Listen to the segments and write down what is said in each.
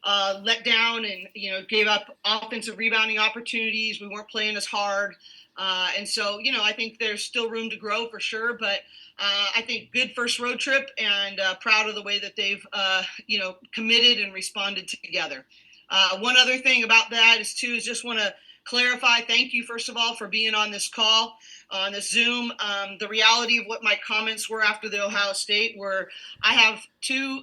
let down and, gave up offensive rebounding opportunities. We weren't playing as hard. And so, I think there's still room to grow for sure. But I think good first road trip and proud of the way that they've, committed and responded together. One other thing about that is just want to clarify. Thank you, first of all, for being on this call, on this Zoom. The reality of what my comments were after the Ohio State were I have two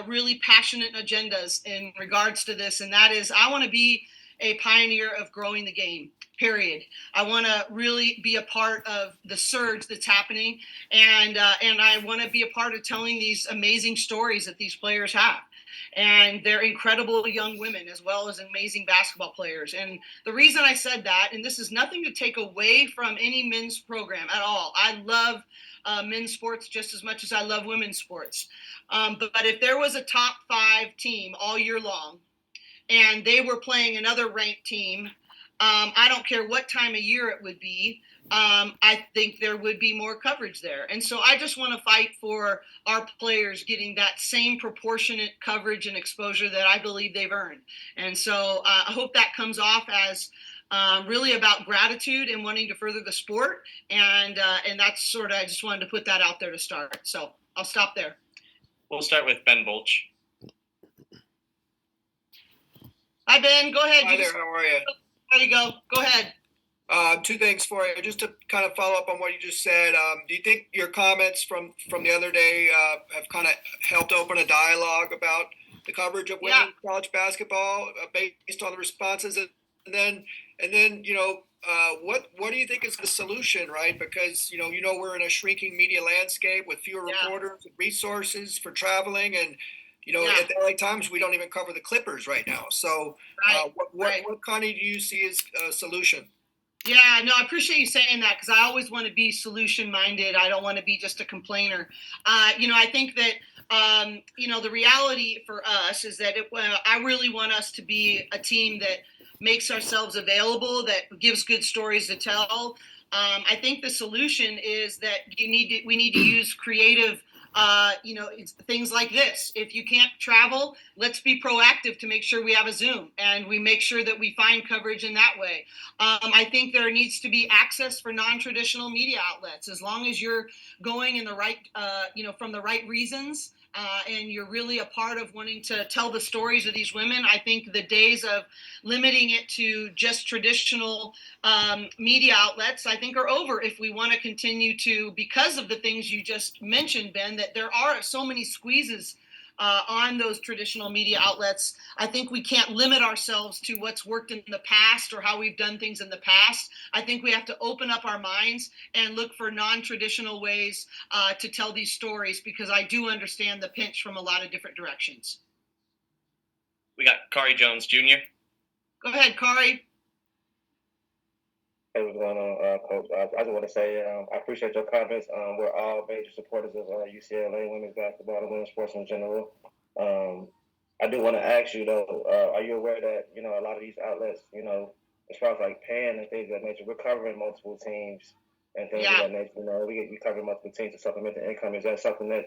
really passionate agendas in regards to this, and that is I want to be a pioneer of growing the game. Period. I want to really be a part of the surge that's happening, and I want to be a part of telling these amazing stories that these players have. And they're incredible young women as well as amazing basketball players. And the reason I said that, and this is nothing to take away from any men's program at all. I love men's sports just as much as I love women's sports. But if there was a top 5 team all year long and they were playing another ranked team, I don't care what time of year it would be, I think there would be more coverage there. And so I just want to fight for our players getting that same proportionate coverage and exposure that I believe they've earned. And so I hope that comes off as really about gratitude and wanting to further the sport. And that's sort of, I just wanted to put that out there to start. So I'll stop there. We'll start with Ben Bolch. Hi, Ben. Go ahead. Hi there. How are you? There you go. Go ahead. 2 things for you. Just to kind of follow up on what you just said, do you think your comments from the other day have kind of helped open a dialogue about the coverage of women's college basketball based on the responses? And then what do you think is the solution, right? Because we're in a shrinking media landscape with fewer reporters and resources for traveling, and at the LA Times we don't even cover the Clippers right now. So what kind of do you see as a solution? Yeah, no, I appreciate you saying that because I always want to be solution minded. I don't want to be just a complainer. I think that, the reality for us is that I really want us to be a team that makes ourselves available, that gives good stories to tell. I think the solution is that we need to use creative things like this. If you can't travel, let's be proactive to make sure we have a Zoom and we make sure that we find coverage in that way. I think there needs to be access for non-traditional media outlets, as long as you're going in the right, from the right reasons. And you're really a part of wanting to tell the stories of these women. I think the days of limiting it to just traditional media outlets, I think, are over if we want to continue to, because of the things you just mentioned, Ben, that there are so many squeezes on those traditional media outlets. I think we can't limit ourselves to what's worked in the past or how we've done things in the past. I think we have to open up our minds and look for non-traditional ways to tell these stories, because I do understand the pinch from a lot of different directions. We got Kari Jones Jr. Go ahead, Kari. Hey, what's going on, Coach? I just want to say I appreciate your comments. We're all major supporters of UCLA women's basketball and women's sports in general. I do want to ask you, though, are you aware that, a lot of these outlets, as far as like paying and things of that nature, we're covering multiple teams and things of that nature. We cover multiple teams to supplement the income. Is that something that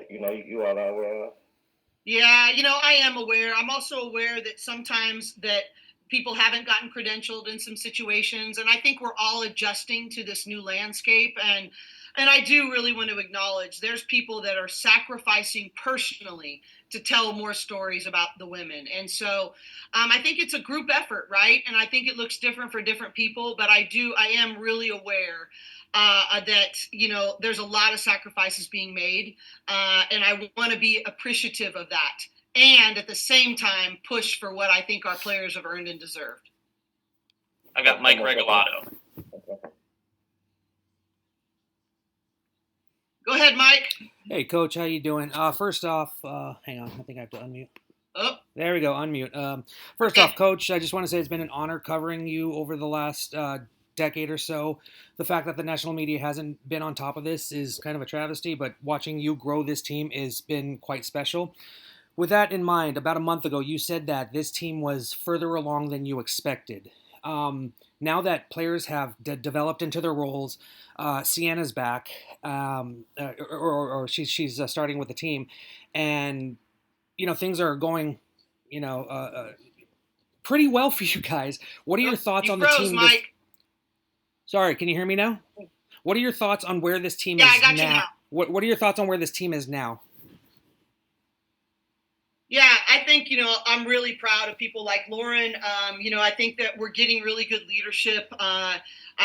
you all are aware of? Yeah, I am aware. I'm also aware that sometimes that people haven't gotten credentialed in some situations. And I think we're all adjusting to this new landscape. And I do really want to acknowledge there's people that are sacrificing personally to tell more stories about the women. And so I think it's a group effort, right? And I think it looks different for different people. But I am really aware that, there's a lot of sacrifices being made. And I want to be appreciative of that. And at the same time, push for what I think our players have earned and deserved. I've got Mike Regalado. Go ahead, Mike. Hey, Coach, how you doing? First off, hang on, I think I have to unmute. Oh. There we go, unmute. First off, Coach, I just want to say it's been an honor covering you over the last decade or so. The fact that the national media hasn't been on top of this is kind of a travesty, but watching you grow this team has been quite special. With that in mind, about a month ago, you said that this team was further along than you expected. Now that players have developed into their roles, Sienna's back, or she's starting with the team, and things are going, pretty well for you guys. What are your thoughts on the team? Mike. Sorry, can you hear me now? What are your thoughts on where this team is now? I got you now. What are your thoughts on where this team is now? Yeah, I think, I'm really proud of people like Lauren. I think that we're getting really good leadership. I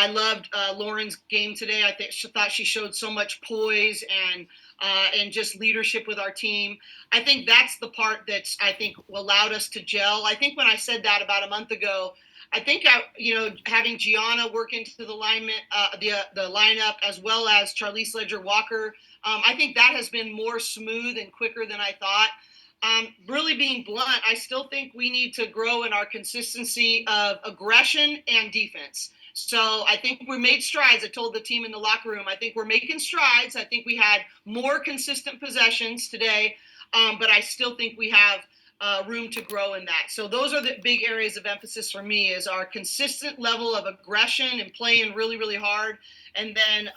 loved Lauren's game today. I thought she showed so much poise and just leadership with our team. I think that's the part that's, I think, allowed us to gel. I think when I said that about a month ago, I think, having Gianna work into the alignment, the lineup, as well as Charlize Ledger-Walker, I think that has been more smooth and quicker than I thought. Really being blunt, I still think we need to grow in our consistency of aggression and defense. So I think we made strides. I told the team in the locker room, I think we're making strides. I think we had more consistent possessions today, but I still think we have room to grow in that. So those are the big areas of emphasis for me, is our consistent level of aggression and playing really, really hard, and then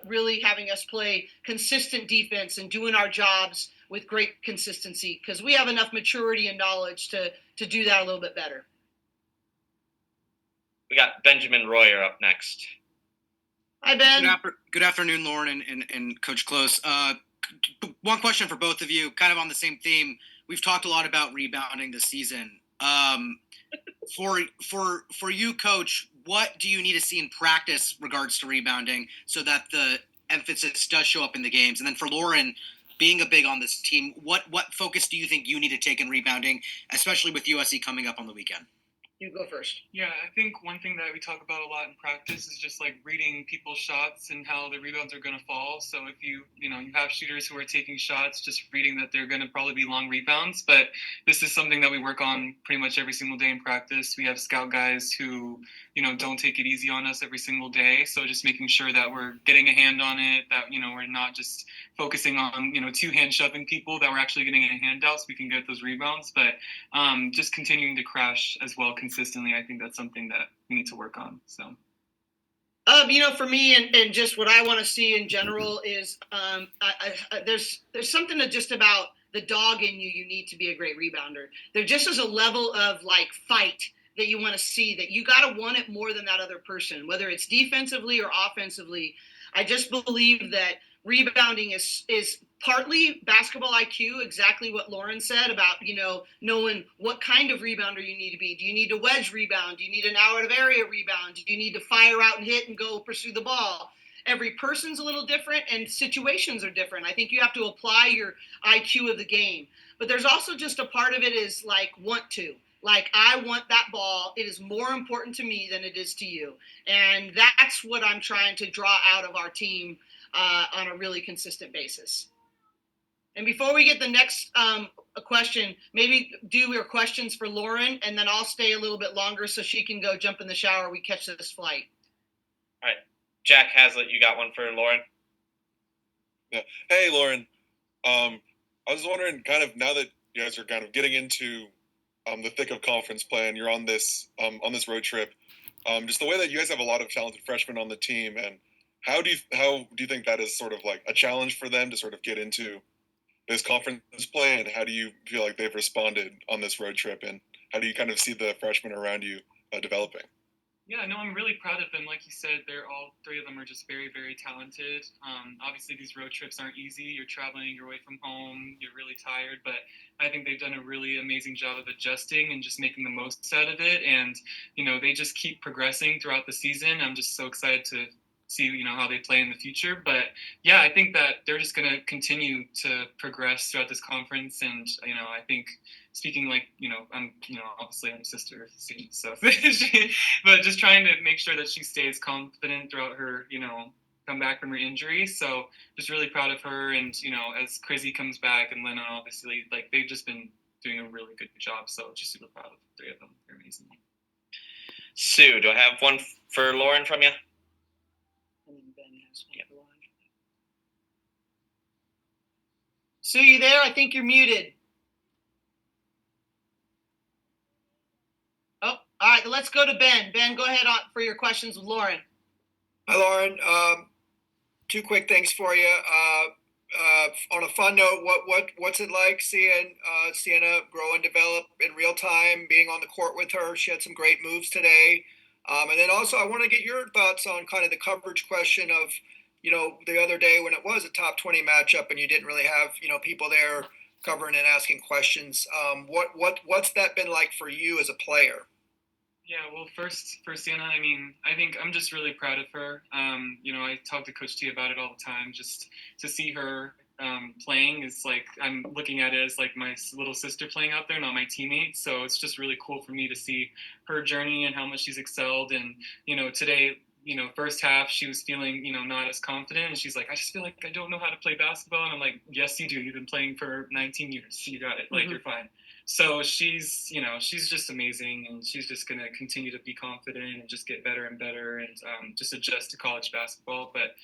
really having us play consistent defense and doing our jobs with great consistency, because we have enough maturity and knowledge to do that a little bit better. We got Benjamin Royer up next. Hi, Ben. Good afternoon, Lauren and Coach Close. One question for both of you, kind of on the same theme. We've talked a lot about rebounding this season. For you, Coach, what do you need to see in practice regards to rebounding so that the emphasis does show up in the games? And then for Lauren, being a big on this team, what focus do you think you need to take in rebounding, especially with USC coming up on the weekend? You go first. Yeah, I think one thing that we talk about a lot in practice is just like reading people's shots and how the rebounds are going to fall. So if you have shooters who are taking shots, just reading that they're going to probably be long rebounds. But this is something that we work on pretty much every single day in practice. We have scout guys who, don't take it easy on us every single day. So just making sure that we're getting a hand on it, that, we're not just focusing on, two-hand shoving people, that we're actually getting a handout so we can get those rebounds. But just continuing to crash as well consistently, I think that's something that we need to work on. So, for me and just what I want to see in general is there's something that just about the dog in you. You need to be a great rebounder. There just is a level of fight that you want to see, that you got to want it more than that other person, whether it's defensively or offensively. I just believe that rebounding is partly basketball IQ, exactly what Lauren said about, knowing what kind of rebounder you need to be. Do you need a wedge rebound? Do you need an out of area rebound? Do you need to fire out and hit and go pursue the ball? Every person's a little different and situations are different. I think you have to apply your IQ of the game. But there's also just a part of it is want to. I want that ball. It is more important to me than it is to you. And that's what I'm trying to draw out of our team on a really consistent basis. And before we get the next question, maybe do your questions for Lauren, and then I'll stay a little bit longer so she can go jump in the shower. We catch this flight. All right. Jack Hazlitt, you got one for Lauren? Yeah. Hey, Lauren. I was wondering, kind of now that you guys are kind of getting into the thick of conference play and you're on this road trip, just the way that you guys have a lot of talented freshmen on the team, and how do you think that is sort of like a challenge for them to sort of get into this conference play, and how do you feel like they've responded on this road trip, and how do you kind of see the freshmen around you developing? Yeah, no, I'm really proud of them. Like you said, all three of them are just very, very talented. Obviously, these road trips aren't easy. You're traveling, you're away from home, you're really tired. But I think they've done a really amazing job of adjusting and just making the most out of it. And, they just keep progressing throughout the season. I'm just so excited to see, how they play in the future. But, yeah, I think that they're just going to continue to progress throughout this conference. And, I think speaking obviously I'm sister, so but just trying to make sure that she stays confident throughout her, come back from her injury. So just really proud of her. And, as Crizzy comes back and Lennon, obviously, they've just been doing a really good job. So just super proud of the three of them. They're amazing. Sue, do I have one for Lauren from you? Yep. Sue, you there? I think you're muted. Oh, all right. Let's go to Ben. Ben, go ahead for your questions with Lauren. Hi, Lauren. Two quick things for you. on a fun note, what's it like seeing Sienna grow and develop in real time, being on the court with her? She had some great moves today. And then also, I want to get your thoughts on kind of the coverage question of, the other day when it was a top 20 matchup and you didn't really have, people there covering and asking questions. What's that been like for you as a player? Yeah, well, first for Sienna, I mean, I think I'm just really proud of her. I talk to Coach T about it all the time. Just to see her playing is like I'm looking at it as like my little sister playing out there, not my teammate. So it's just really cool for me to see her journey and how much she's excelled. And today, first half she was feeling not as confident, and she's like, I just feel like I don't know how to play basketball. And I'm like, yes, you do. You've been playing for 19 years. You got it. Like you're fine. So she's just amazing, and she's just going to continue to be confident and just get better and better, and just adjust to college basketball. But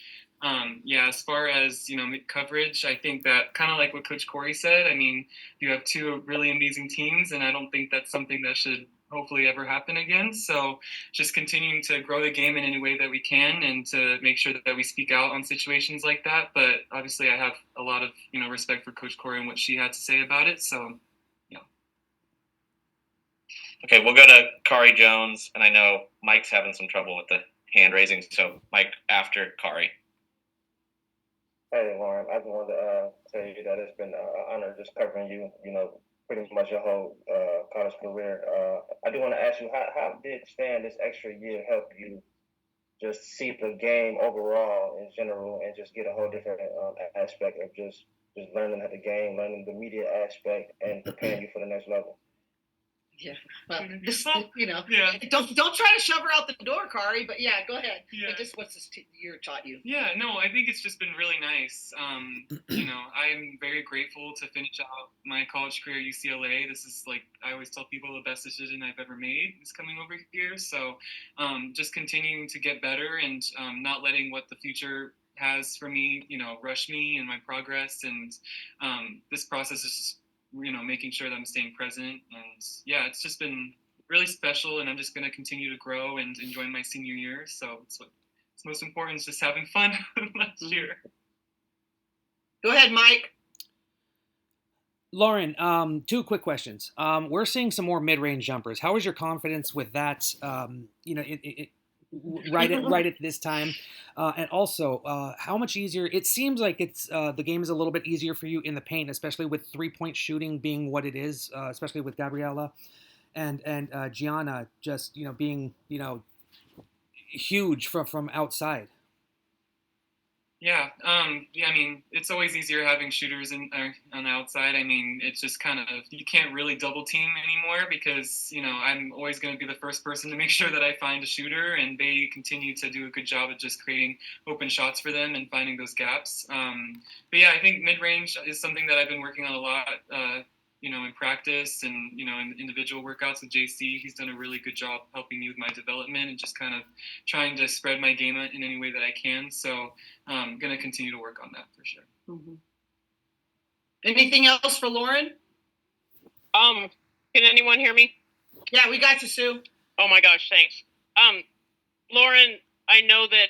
yeah, as far as coverage, I think that kind of like what Coach Corey said. I mean, you have two really amazing teams, and I don't think that's something that should hopefully ever happen again. So just continuing to grow the game in any way that we can, and to make sure that we speak out on situations like that. But obviously, I have a lot of respect for Coach Corey and what she had to say about it. So. Okay, we'll go to Kari Jones, and I know Mike's having some trouble with the hand raising, so Mike after Kari. Hey, Lauren, I just wanted to tell you that it's been an honor just covering you, pretty much your whole college career. I do want to ask you, how did staying this extra year help you just see the game overall in general and just get a whole different aspect of just learning how the game, learning the media aspect, and preparing you for the next level? Yeah, well, this, Yeah. Don't try to shove her out the door, Kari. But yeah, go ahead. Yeah. Just what's this year taught you? Yeah, no, I think it's just been really nice. I'm very grateful to finish out my college career at UCLA. This is like I always tell people the best decision I've ever made is coming over here. So, just continuing to get better, and not letting what the future has for me, rush me and my progress. And this process is just making sure that I'm staying present. And yeah, it's just been really special, and I'm just going to continue to grow and enjoy my senior year. So it's most important is just having fun last year. Go ahead, Mike. Lauren, two quick questions. We're seeing some more mid-range jumpers. How is your confidence with that? Right at this time, and also how much easier it seems like it's the game is a little bit easier for you in the paint, especially with 3-point shooting being what it is, especially with Gabriella and Gianna just being huge from outside. Yeah, I mean, it's always easier having shooters on the outside. I mean, it's just kind of, you can't really double team anymore because, I'm always going to be the first person to make sure that I find a shooter, and they continue to do a good job of just creating open shots for them and finding those gaps. But yeah, I think mid-range is something that I've been working on a lot, in practice and, in individual workouts with JC. He's done a really good job helping me with my development and just kind of trying to spread my game in any way that I can. So I'm going to continue to work on that for sure. Mm-hmm. Anything else for Lauren? Can anyone hear me? Yeah, we got you, Sue. Oh my gosh, thanks. Lauren, I know that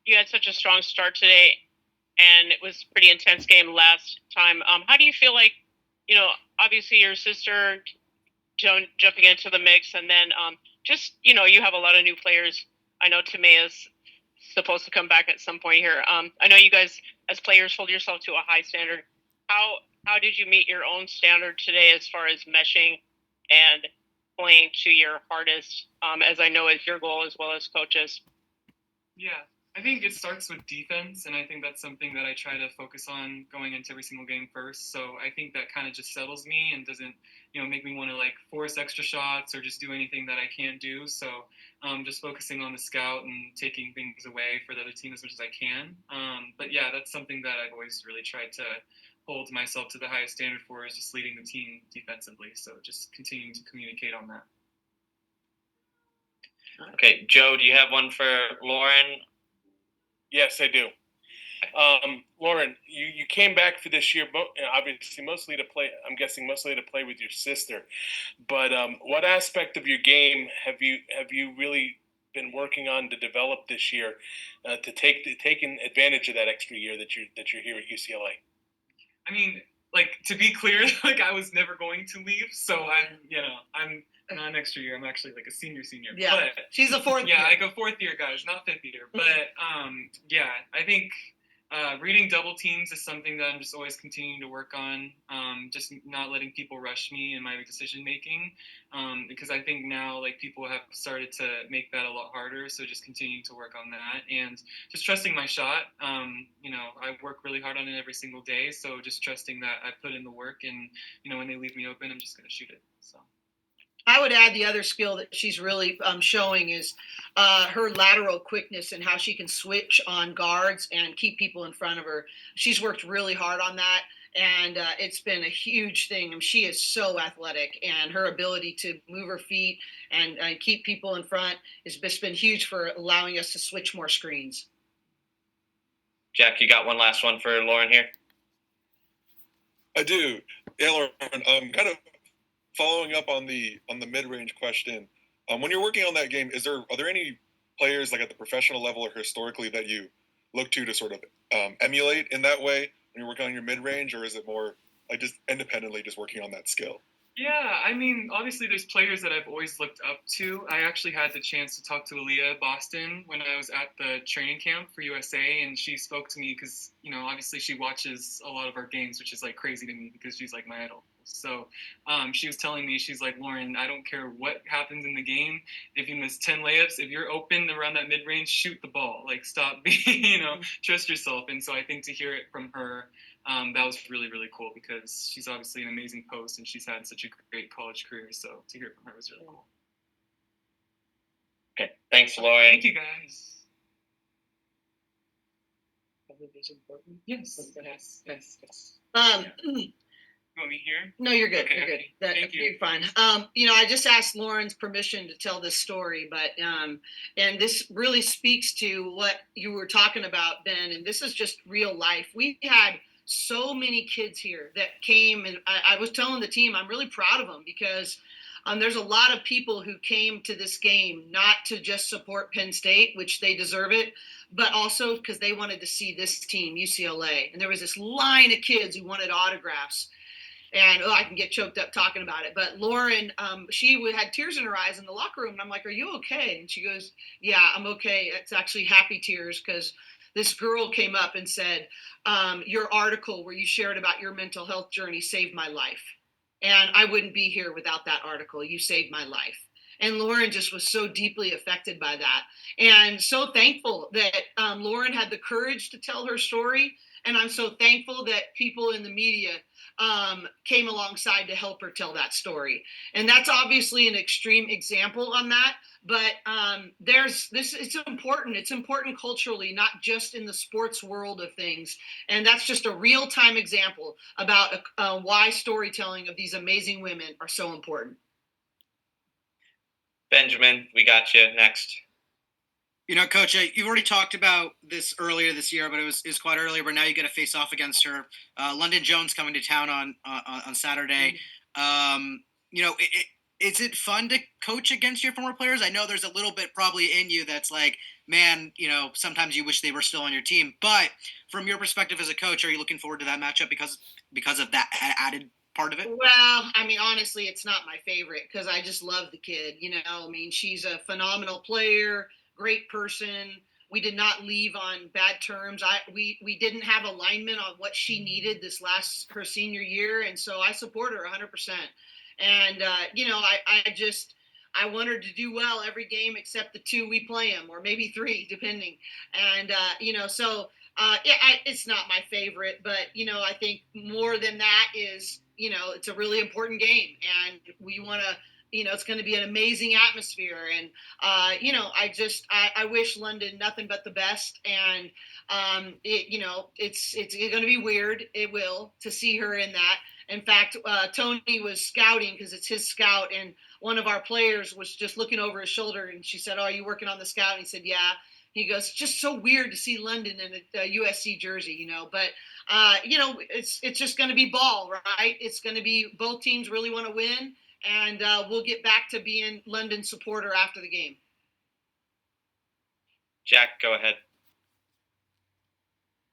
you had such a strong start today, and it was a pretty intense game last time. How do you feel like, obviously your sister jumping into the mix, and then you have a lot of new players. I know Tamea's supposed to come back at some point here. I know you guys as players hold yourself to a high standard. How did you meet your own standard today as far as meshing and playing to your hardest, as I know is your goal as well as coaches? Yeah, I think it starts with defense, and I think that's something that I try to focus on going into every single game first. So I think that kind of just settles me and doesn't, make me want to like force extra shots or just do anything that I can't do. So just focusing on the scout and taking things away for the other team as much as I can. But yeah, that's something that I've always really tried to hold myself to the highest standard for, is just leading the team defensively. So just continuing to communicate on that. Okay, Joe, do you have one for Lauren? Yes, I do. Lauren, you came back for this year, obviously mostly to play. I'm guessing mostly to play with your sister. But what aspect of your game have you really been working on to develop this year to taking advantage of that extra year that you're here at UCLA? I mean, like, to be clear, like, I was never going to leave, so I'm not next year. I'm actually like a senior. Yeah, but she's a fourth. yeah, year. like a fourth year, guys, not fifth year. But yeah, I think reading double teams is something that I'm just always continuing to work on. Just not letting people rush me in my decision making, because I think now like people have started to make that a lot harder. So just continuing to work on that and just trusting my shot. I work really hard on it every single day. So just trusting that I put in the work, and when they leave me open, I'm just gonna shoot it. So. I would add the other skill that she's really showing is her lateral quickness and how she can switch on guards and keep people in front of her. She's worked really hard on that, and it's been a huge thing. I mean, she is so athletic, and her ability to move her feet and keep people in front has just been huge for allowing us to switch more screens. Jack, you got one last one for Lauren here? I do. Yeah, Lauren, kind of following up on the mid-range question. When you're working on that game, are there any players like at the professional level or historically that you look to sort of emulate in that way when you're working on your mid-range, or is it more like just independently just working on that skill? Yeah, I mean, obviously there's players that I've always looked up to. I actually had the chance to talk to Aaliyah Boston when I was at the training camp for USA, and she spoke to me because, obviously she watches a lot of our games, which is like crazy to me because she's like my idol. So she was telling me, she's like, Lauren, I don't care what happens in the game. If you miss 10 layups, if you're open around that mid-range, shoot the ball. Like, stop being, trust yourself. And so I think to hear it from her, that was really, really cool because she's obviously an amazing post and she's had such a great college career. So to hear it from her was really cool. Okay, thanks, Lauren. Thank you, guys. Yes. You want me here? No, you're good. Okay, You're good. Thank you. You're fine. I just asked Lauren's permission to tell this story, but and this really speaks to what you were talking about, Ben. And this is just real life. We had so many kids here that came, and I was telling the team I'm really proud of them because there's a lot of people who came to this game not to just support Penn State, which they deserve it, but also because they wanted to see this team, UCLA. And there was this line of kids who wanted autographs. And I can get choked up talking about it. But Lauren, she had tears in her eyes in the locker room. And I'm like, are you okay? And she goes, yeah, I'm okay. It's actually happy tears because this girl came up and said, your article where you shared about your mental health journey saved my life. And I wouldn't be here without that article. You saved my life. And Lauren just was so deeply affected by that. And so thankful that Lauren had the courage to tell her story. And I'm so thankful that people in the media came alongside to help her tell that story. And that's obviously an extreme example on that. But it's important. It's important culturally, not just in the sports world of things. And that's just a real-time example about why storytelling of these amazing women are so important. Benjamin, we got you next. Coach, you've already talked about this earlier this year, but it was quite earlier. But now you get to face off against her. London Jones coming to town on Saturday. Is it fun to coach against your former players? I know there's a little bit probably in you that's like, man, sometimes you wish they were still on your team. But from your perspective as a coach, are you looking forward to that matchup because of that added part of it? Well, I mean, honestly, it's not my favorite because I just love the kid. She's a phenomenal player. Great person. We did not leave on bad terms. We didn't have alignment on what she needed her senior year, and so I support her 100%. And I want her to do well every game except the 2 we play them, or maybe 3, depending. And it's not my favorite, but I think more than that is it's a really important game, and we want to. It's going to be an amazing atmosphere. And, I wish London nothing but the best. And, it's going to be weird. It will, to see her in that. In fact, Tony was scouting because it's his scout. And one of our players was just looking over his shoulder and she said, "Oh, are you working on the scout?" And he said, "Yeah." He goes, "Just so weird to see London in a USC jersey, but, it's just going to be ball, right? It's going to be both teams really want to win. And we'll get back to being London supporter after the game. Jack, go ahead.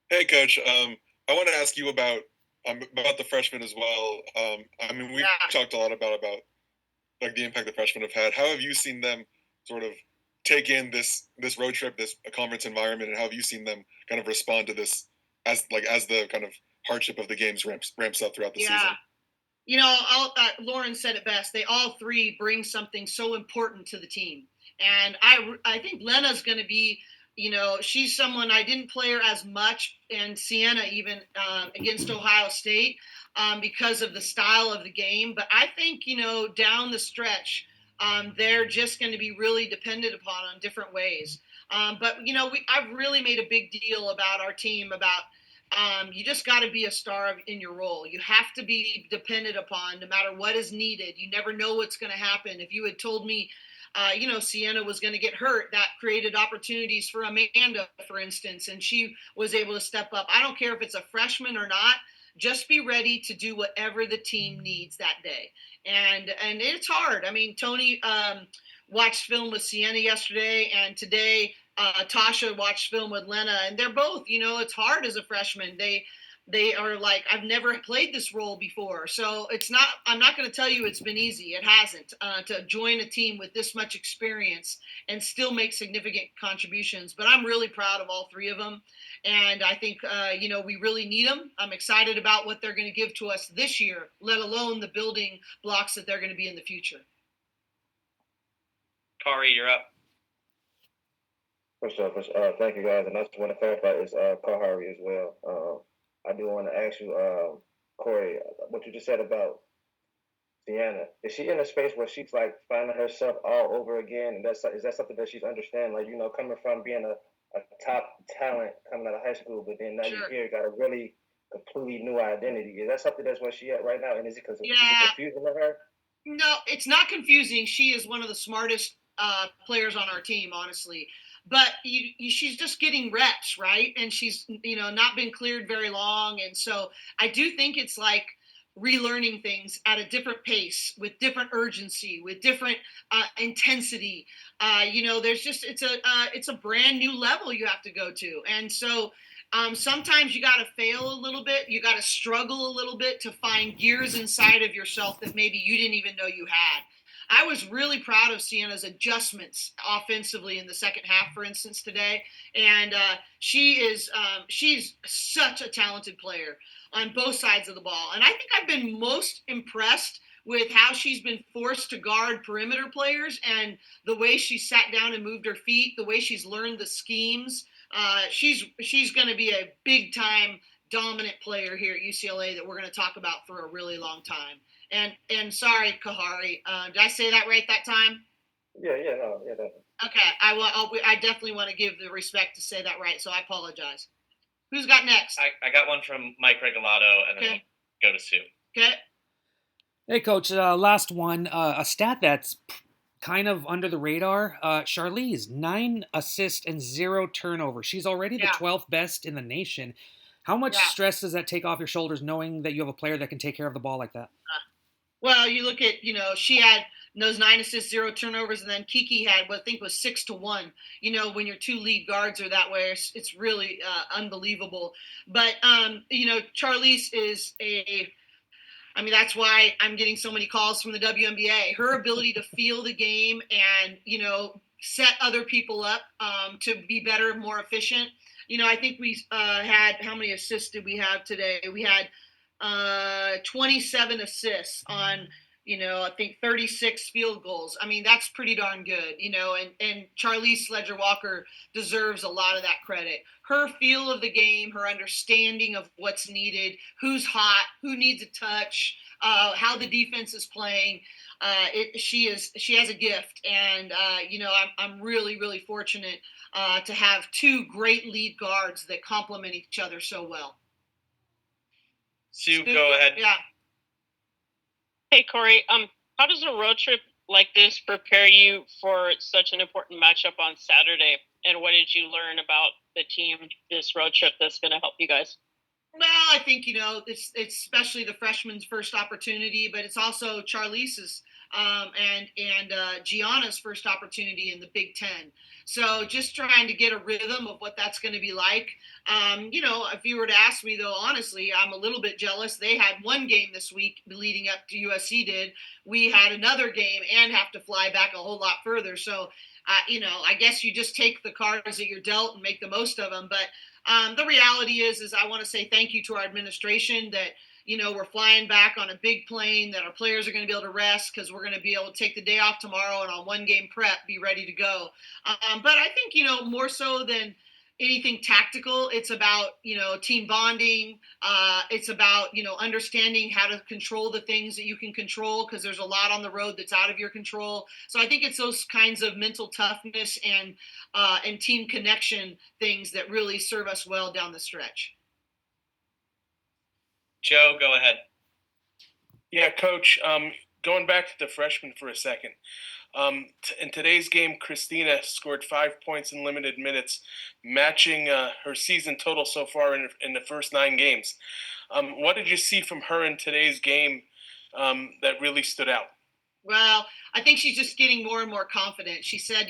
Hey, Coach. I want to ask you about the freshmen as well. I mean, we've talked a lot about like the impact the freshmen have had. How have you seen them sort of take in this road trip, this conference environment, and how have you seen them kind of respond to this as the kind of hardship of the games ramps up throughout the season? You know, Lauren said it best. They all three bring something so important to the team, and I think Lena's going to be. You know, she's someone I didn't play her as much, and Sienna even against Ohio State because of the style of the game. But I think down the stretch, they're just going to be really dependent upon on different ways. But I've really made a big deal about our team about. You just got to be a star in your role. You have to be dependent upon no matter what is needed. You never know what's going to happen. If you had told me, Sienna was going to get hurt, that created opportunities for Amanda, for instance, and she was able to step up. I don't care if it's a freshman or not. Just be ready to do whatever the team needs that day. And it's hard. I mean, Tony watched film with Sienna yesterday, and today Tasha watched film with Lena, and they're both, it's hard as a freshman. They are like, I've never played this role before. So I'm not going to tell you it's been easy. It hasn't to join a team with this much experience and still make significant contributions. But I'm really proud of all three of them. And I think, we really need them. I'm excited about what they're going to give to us this year, let alone the building blocks that they're going to be in the future. Kari, you're up. For sure. Thank you, guys. And I just want to clarify is Kahari as well. I do want to ask you, Corey, what you just said about Sienna. Is she in a space where she's like finding herself all over again? And is that something that she's understanding? Like, coming from being a top talent coming out of high school, but then now Sure. you here got a really completely new identity. Is that something that's where she at right now? And is it because is it confusing to her? No, it's not confusing. She is one of the smartest players on our team, honestly. But she's just getting reps, right? And she's, not been cleared very long. And so I do think it's like relearning things at a different pace, with different urgency, with different intensity. There's just it's a brand new level you have to go to. And so sometimes you got to fail a little bit. You got to struggle a little bit to find gears inside of yourself that maybe you didn't even know you had. I was really proud of Sienna's offensively in the second half, for instance, today. And she's such a talented player on both sides of the ball. And I think I've been most impressed with how she's been forced to guard perimeter players and the way she sat down and moved her feet, the way she's learned the schemes. She's going to be a big time dominant player here at UCLA that we're going to talk about for a really long time. And sorry, Kahari, did I say that right that time? Yeah, definitely. Okay, I definitely want to give the respect to say that right, so I apologize. Who's got next? I got one from Mike Regalado, and then we'll go to Sue. Okay. Hey, Coach, last one. A stat that's kind of under the radar. Charlize, 9 assists and 0 turnovers. She's already the 12th best in the nation. How much stress does that take off your shoulders knowing that you have a player that can take care of the ball like that? Well, you look at, she had those 9 assists, 0 turnovers, and then Kiki had what I think was 6 to 1. When your two lead guards are that way, it's really unbelievable. But, Charlize is that's why I'm getting so many calls from the WNBA. Her ability to feel the game and, set other people up to be better, more efficient. I think we had, how many assists did we have today? We had 27 assists on, I think 36 field goals. That's pretty darn good, and Charlize Sledger-Walker deserves a lot of that credit. Her feel of the game, her understanding of what's needed, who's hot, who needs a touch, how the defense is playing. She has a gift, and I'm really, really fortunate to have two great lead guards that complement each other so well. Sue, go ahead. Yeah. Hey, Corey. How does a road trip like this prepare you for such an important matchup on Saturday? And what did you learn about the team this road trip that's going to help you guys? Well, I think, it's especially the freshman's first opportunity, but it's also Charlize's and Gianna's first opportunity in the Big Ten. So just trying to get a rhythm of what that's going to be like. If you were to ask me, though, honestly, I'm a little bit jealous. They had one game this week leading up to USC did. We had another game and have to fly back a whole lot further. So, I guess you just take the cards that you're dealt and make the most of them. But the reality is I want to say thank you to our administration that, we're flying back on a big plane, that our players are going to be able to rest because we're going to be able to take the day off tomorrow and on one game prep, be ready to go. But I think, more so than anything tactical, it's about, team bonding. It's about, understanding how to control the things that you can control, because there's a lot on the road that's out of your control. So I think it's those kinds of mental toughness and team connection things that really serve us well down the stretch. Joe, go ahead. Yeah, Coach. Going back to the freshmen for a second. In today's game, Christina scored 5 points in limited minutes, matching her season total so far in the first 9 games. What did you see from her in today's game that really stood out? Well, I think she's just getting more and more confident. She said,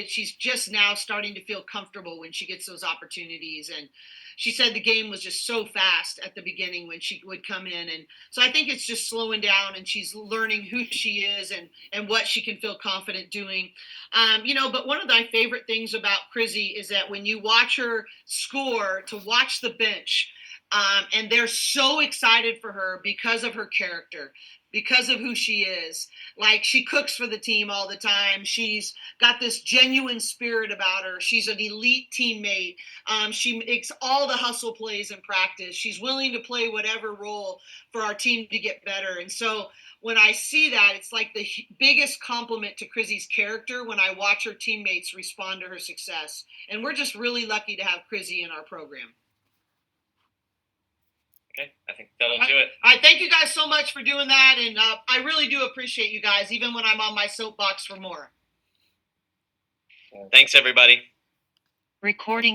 she's just now starting to feel comfortable when she gets those opportunities. And she said the game was just so fast at the beginning when she would come in. And so I think it's just slowing down, and she's learning who she is and what she can feel confident doing. But one of my favorite things about Crizzy is that when you watch her score, to watch the bench, and they're so excited for her because of her character, because of who she is. Like, she cooks for the team all the time. She's got this genuine spirit about her. She's an elite teammate. She makes all the hustle plays in practice. She's willing to play whatever role for our team to get better. And so when I see that, it's like the biggest compliment to Crizzy's character when I watch her teammates respond to her success. And we're just really lucky to have Crizzy in our program. Okay, I think that'll do it. All right, thank you guys so much for doing that, and I really do appreciate you guys, even when I'm on my soapbox for more. Thanks, everybody. Recording